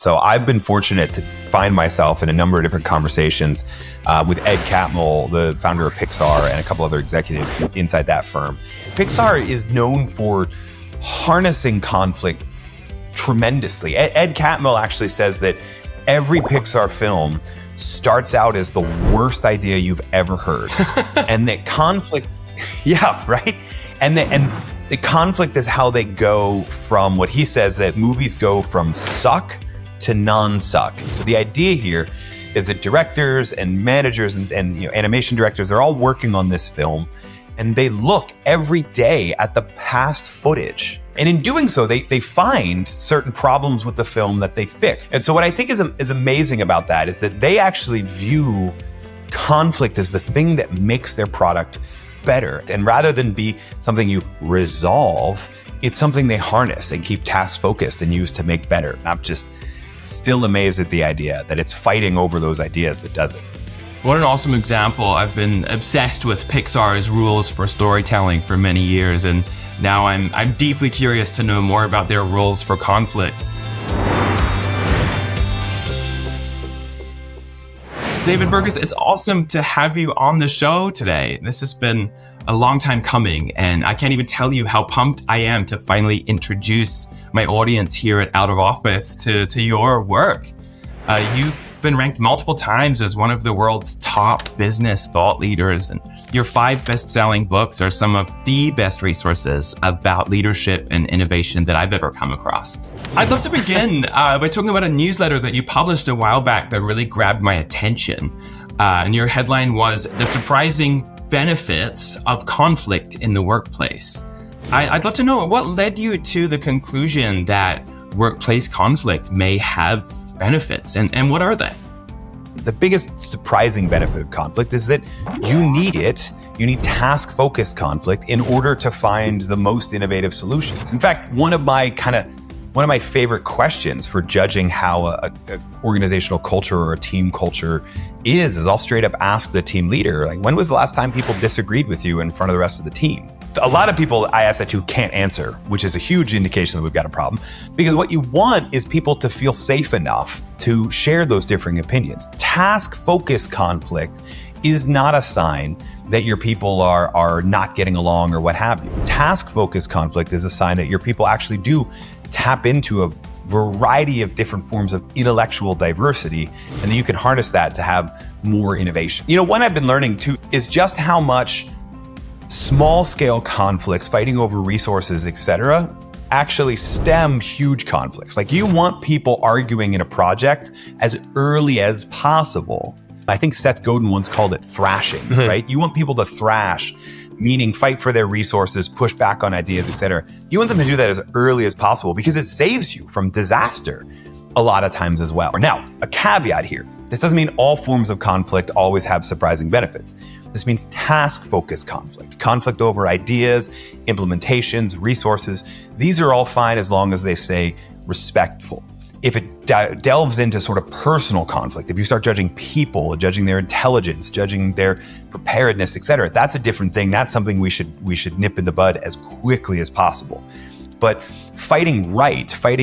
So I've been fortunate to find myself in a number of different conversations with Ed Catmull, the founder of Pixar, and a couple other executives inside that firm. Pixar is known for harnessing conflict tremendously. Ed Catmull actually says that every Pixar film starts out as the worst idea you've ever heard. And that conflict, yeah, right? And the conflict is how they go from what he says that movies go from suck to non-suck. So the idea here is that directors and managers and animation directors, they're all working on this film, and they look every day at the past footage. And in doing so, they find certain problems with the film that they fix. And so what I think is amazing about that is that they actually view conflict as the thing that makes their product better. And rather than be something you resolve, it's something they harness and keep task focused and use to make better. I'm just still amazed at the idea that it's fighting over those ideas that does it. What an awesome example. I've been obsessed with Pixar's rules for storytelling for many years, and now I'm deeply curious to know more about their rules for conflict. David Burkus, it's awesome to have you on the show today. This has been a long time coming, and I can't even tell you how pumped I am to finally introduce my audience here at Out of Office to your work. You've been ranked multiple times as one of the world's top business thought leaders, and your 5 best-selling books are some of the best resources about leadership and innovation that I've ever come across. I'd love to begin by talking about a newsletter that you published a while back that really grabbed my attention. And your headline was "The Surprising Benefits of Conflict in the Workplace." I'd love to know what led you to the conclusion that workplace conflict may have benefits, and what are they? The biggest surprising benefit of conflict is that you need it. You need task-focused conflict in order to find the most innovative solutions. In fact, one of my favorite questions for judging how a organizational culture or a team culture is I'll straight up ask the team leader, like, when was the last time people disagreed with you in front of the rest of the team? A lot of people I ask that to can't answer, which is a huge indication that we've got a problem, because what you want is people to feel safe enough to share those differing opinions. Task-focused conflict is not a sign that your people are not getting along or what have you. Task-focused conflict is a sign that your people actually do tap into a variety of different forms of intellectual diversity, and then you can harness that to have more innovation. One I've been learning too is just how much small-scale conflicts, fighting over resources, etc., actually stem huge conflicts. Like, you want people arguing in a project as early as possible. I think Seth Godin once called it thrashing, right? You want people to thrash, meaning fight for their resources, push back on ideas, etc. You want them to do that as early as possible because it saves you from disaster a lot of times as well. Now, a caveat here. This doesn't mean all forms of conflict always have surprising benefits. This means task-focused conflict over ideas, implementations, resources. These are all fine as long as they stay respectful. If it delves into sort of personal conflict, if you start judging people, judging their intelligence, judging their preparedness, etc., that's a different thing. That's something we should nip in the bud as quickly as possible. But fighting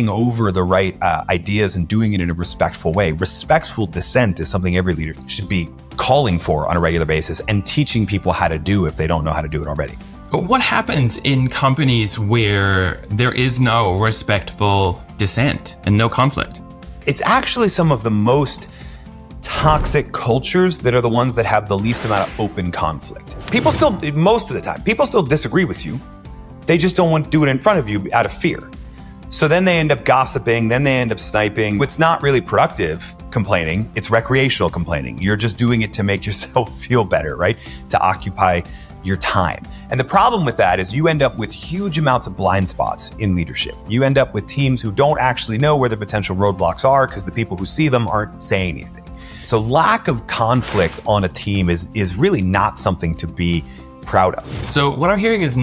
over the right ideas and doing it in a respectful way. Respectful dissent is something every leader should be calling for on a regular basis and teaching people how to do if they don't know how to do it already. What happens in companies where there is no respectful dissent and no conflict? It's actually some of the most toxic cultures that are the ones that have the least amount of open conflict. Most of the time, people still disagree with you. They just don't want to do it in front of you out of fear. So then they end up gossiping, then they end up sniping. It's not really productive complaining, it's recreational complaining. You're just doing it to make yourself feel better, right? To occupy your time. And the problem with that is you end up with huge amounts of blind spots in leadership. You end up with teams who don't actually know where the potential roadblocks are because the people who see them aren't saying anything. So lack of conflict on a team is really not something to be proud of. So what I'm hearing is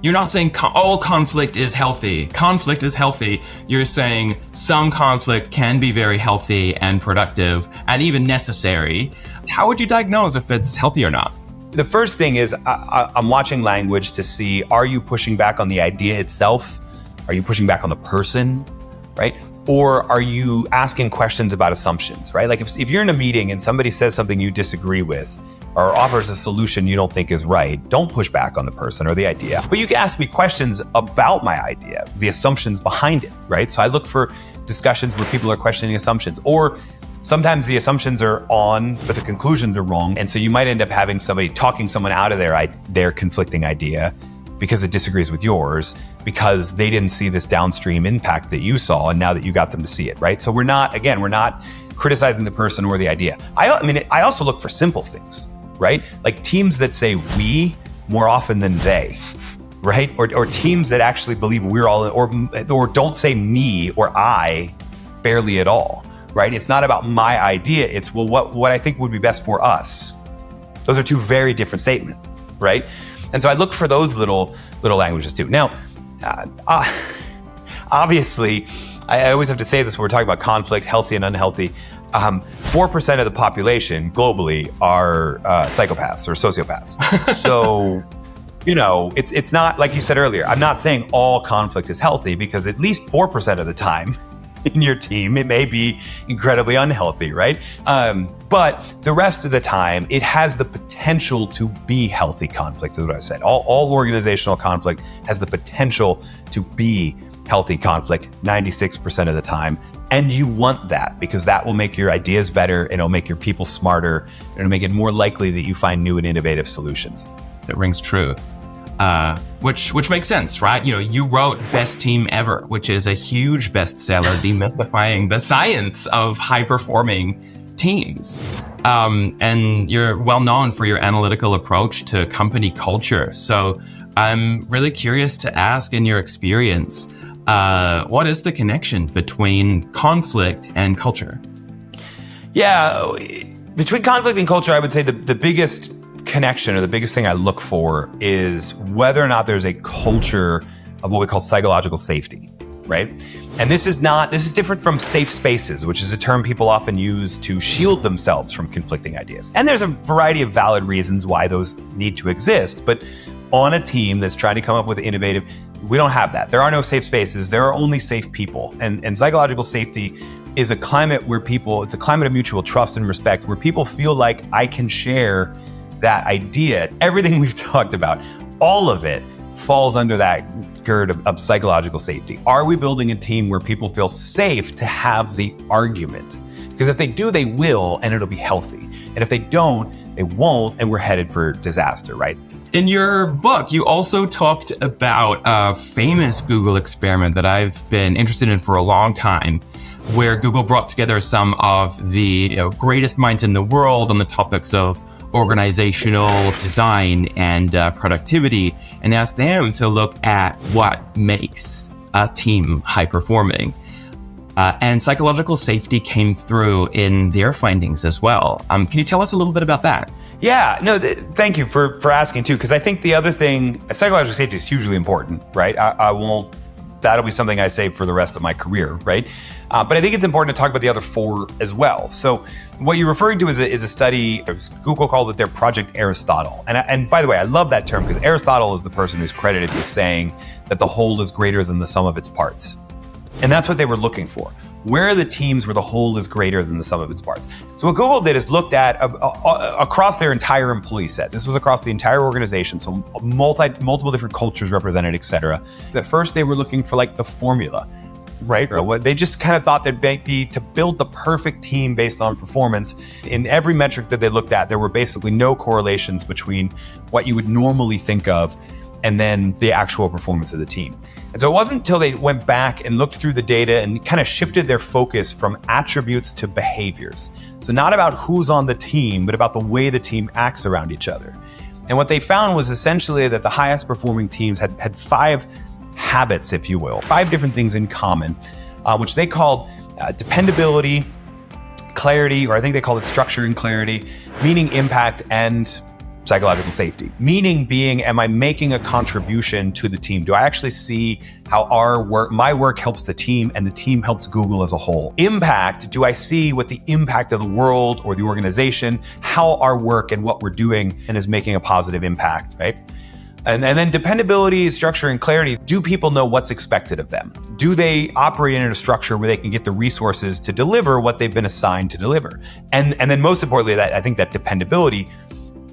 you're not saying all conflict is healthy. Conflict is healthy. You're saying some conflict can be very healthy and productive and even necessary. How would you diagnose if it's healthy or not? The first thing is I'm watching language to see, are you pushing back on the idea itself? Are you pushing back on the person, right? Or are you asking questions about assumptions, right? Like if you're in a meeting and somebody says something you disagree with or offers a solution you don't think is right, don't push back on the person or the idea. But you can ask me questions about my idea, the assumptions behind it, right? So I look for discussions where people are questioning assumptions, or sometimes the assumptions are on, but the conclusions are wrong. And so you might end up having somebody talking someone out of their conflicting idea because it disagrees with yours, because they didn't see this downstream impact that you saw, and now that you got them to see it, right? So we're not criticizing the person or the idea. I also look for simple things, right? Like teams that say we more often than they, right? Or teams that actually believe we're all, or don't say me or I barely at all, right? It's not about my idea. It's, well, what I think would be best for us. Those are two very different statements, right? And so I look for those little languages too. Now, obviously, I always have to say this when we're talking about conflict, healthy and unhealthy. 4% of the population globally are psychopaths or sociopaths. So, it's not, like you said earlier, I'm not saying all conflict is healthy, because at least 4% of the time in your team, it may be incredibly unhealthy, right? But the rest of the time, it has the potential to be healthy conflict, is what I said. All organizational conflict has the potential to be healthy conflict 96% of the time. And you want that, because that will make your ideas better, and it'll make your people smarter, and it'll make it more likely that you find new and innovative solutions. That rings true. Which makes sense, right? You wrote Best Team Ever, which is a huge bestseller demystifying the science of high-performing teams. And you're well known for your analytical approach to company culture. So I'm really curious to ask, in your experience, what is the connection between conflict and culture? Yeah, between conflict and culture, I would say the biggest connection, or the biggest thing I look for, is whether or not there's a culture of what we call psychological safety, right? And this is different from safe spaces, which is a term people often use to shield themselves from conflicting ideas. And there's a variety of valid reasons why those need to exist. But on a team that's trying to come up with innovative, we don't have that. There are no safe spaces. There are only safe people. And psychological safety is a climate where it's a climate of mutual trust and respect, where people feel like I can share that idea. Everything we've talked about, all of it falls under that gird of psychological safety. Are we building a team where people feel safe to have the argument? Because if they do, they will, and it'll be healthy. And if they don't, they won't, and we're headed for disaster, right? In your book, you also talked about a famous Google experiment that I've been interested in for a long time, where Google brought together some of the greatest minds in the world on the topics of organizational design and productivity, and asked them to look at what makes a team high performing. And psychological safety came through in their findings as well. Can you tell us a little bit about that? Yeah, no, thank you for asking too, because I think the other thing, psychological safety is hugely important, right? That'll be something I say for the rest of my career, right? But I think it's important to talk about the other four as well. So what you're referring to is a study, Google called it their Project Aristotle. And by the way, I love that term, because Aristotle is the person who's credited with saying that the whole is greater than the sum of its parts. And that's what they were looking for. Where are the teams where the whole is greater than the sum of its parts? So what Google did is looked at across their entire employee set. This was across the entire organization, so multiple different cultures represented, et cetera. At first, they were looking for like the formula, right? Or what they just kind of thought there'd be to build the perfect team based on performance. In every metric that they looked at, there were basically no correlations between what you would normally think of and then the actual performance of the team. And so it wasn't until they went back and looked through the data and kind of shifted their focus from attributes to behaviors. So not about who's on the team, but about the way the team acts around each other. And what they found was essentially that the highest performing teams had 5 habits, if you will, 5 different things in common, which they called dependability, clarity, or I think they called it structure and clarity, meaning, impact, and psychological safety. Meaning being, am I making a contribution to the team? Do I actually see how my work helps the team and the team helps Google as a whole? Impact, do I see what the impact of the world or the organization, how our work and what we're doing and is making a positive impact, right? And then dependability, structure, and clarity. Do people know what's expected of them? Do they operate in a structure where they can get the resources to deliver what they've been assigned to deliver? And then most importantly, I think that dependability,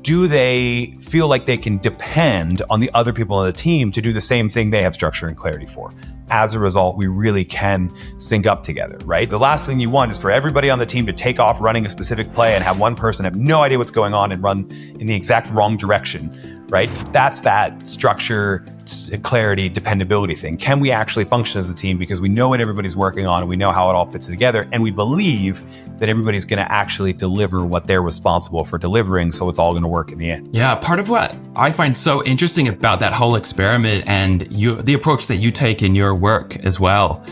do they feel like they can depend on the other people on the team to do the same thing they have structure and clarity for? As a result, we really can sync up together, right? The last thing you want is for everybody on the team to take off running a specific play and have one person have no idea what's going on and run in the exact wrong direction, right? That's that structure, clarity, dependability thing. Can we actually function as a team because we know what everybody's working on and we know how it all fits together, and we believe that everybody's going to actually deliver what they're responsible for delivering, so it's all going to work in the end. Yeah, part of what I find so interesting about that whole experiment and the approach that you take in your work as well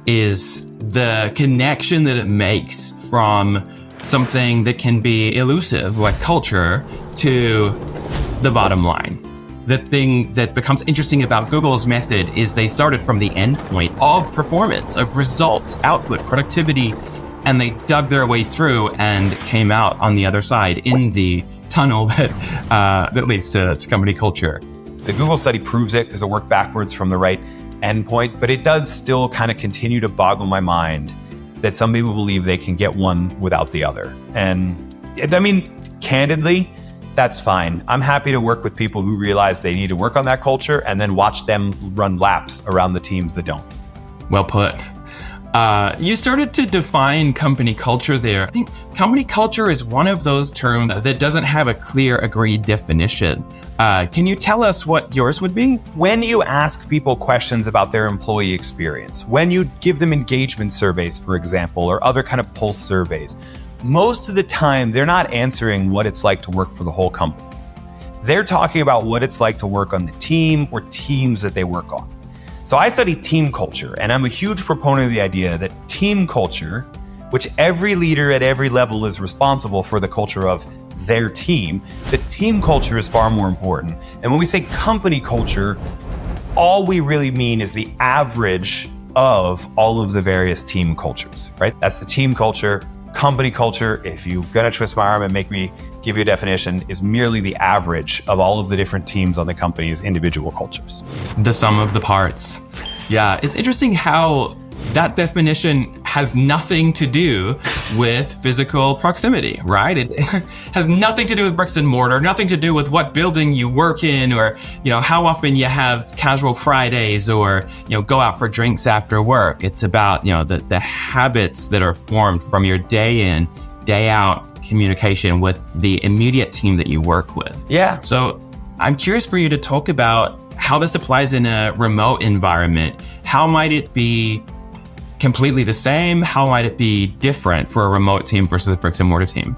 is the connection that it makes from something that can be elusive like culture to the bottom line. The thing that becomes interesting about Google's method is they started from the endpoint of performance, of results, output, productivity, and they dug their way through and came out on the other side in the tunnel that leads to company culture. The Google study proves it because it worked backwards from the right endpoint, but it does still kind of continue to boggle my mind that some people believe they can get one without the other. And I mean, candidly, that's fine. I'm happy to work with people who realize they need to work on that culture and then watch them run laps around the teams that don't. Well put. You started to define company culture there. I think company culture is one of those terms that doesn't have a clear, agreed definition. Can you tell us what yours would be? When you ask people questions about their employee experience, when you give them engagement surveys, for example, or other kind of pulse surveys, most of the time they're not answering what it's like to work for the whole company. They're talking about what it's like to work on the team or teams that they work on. So I study team culture, and I'm a huge proponent of the idea that team culture, which every leader at every level is responsible for the culture of their team, the team culture is far more important. And when we say company culture, all we really mean is the average of all of the various team cultures, right? That's the team culture. Company culture, if you're gonna twist my arm and make me give you a definition, is merely the average of all of the different teams on the company's individual cultures. The sum of the parts. Yeah, it's interesting how that definition has nothing to do with physical proximity, right? It has nothing to do with bricks and mortar, nothing to do with what building you work in, or how often you have casual Fridays, or go out for drinks after work. It's about the habits that are formed from your day in, day out communication with the immediate team that you work with. Yeah. So I'm curious for you to talk about how this applies in a remote environment. How might it be completely the same? How might it be different for a remote team versus a bricks and mortar team?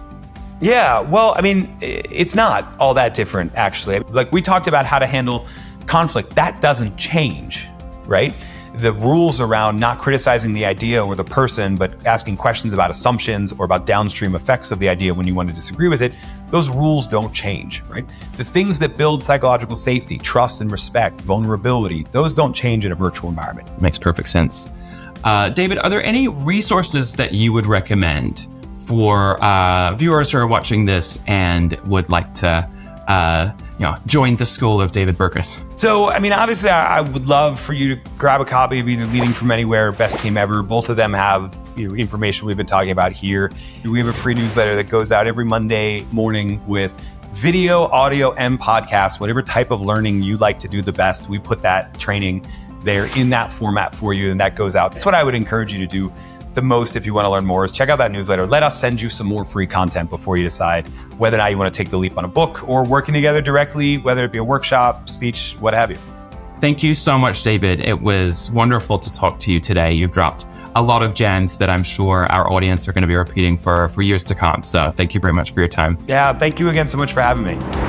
Yeah, well, I mean, it's not all that different, actually. Like we talked about how to handle conflict, that doesn't change, right? The rules around not criticizing the idea or the person, but asking questions about assumptions or about downstream effects of the idea when you want to disagree with it, those rules don't change, right? The things that build psychological safety, trust and respect, vulnerability, those don't change in a virtual environment. Makes perfect sense. David, are there any resources that you would recommend for viewers who are watching this and would like to join the school of David Burkus? So, I mean, obviously, I would love for you to grab a copy of either Leading From Anywhere or Best Team Ever. Both of them have information we've been talking about here. We have a free newsletter that goes out every Monday morning with video, audio, and podcast. Whatever type of learning you like to do the best, we put that training there in that format for you, and that goes out. That's what I would encourage you to do the most if you want to learn more, is check out that newsletter. Let us send you some more free content before you decide whether or not you want to take the leap on a book or working together directly, whether it be a workshop, speech, what have you. Thank you so much, David. It was wonderful to talk to you today. You've dropped a lot of gems that I'm sure our audience are going to be repeating for years to come. So thank you very much for your time. Yeah, thank you again so much for having me.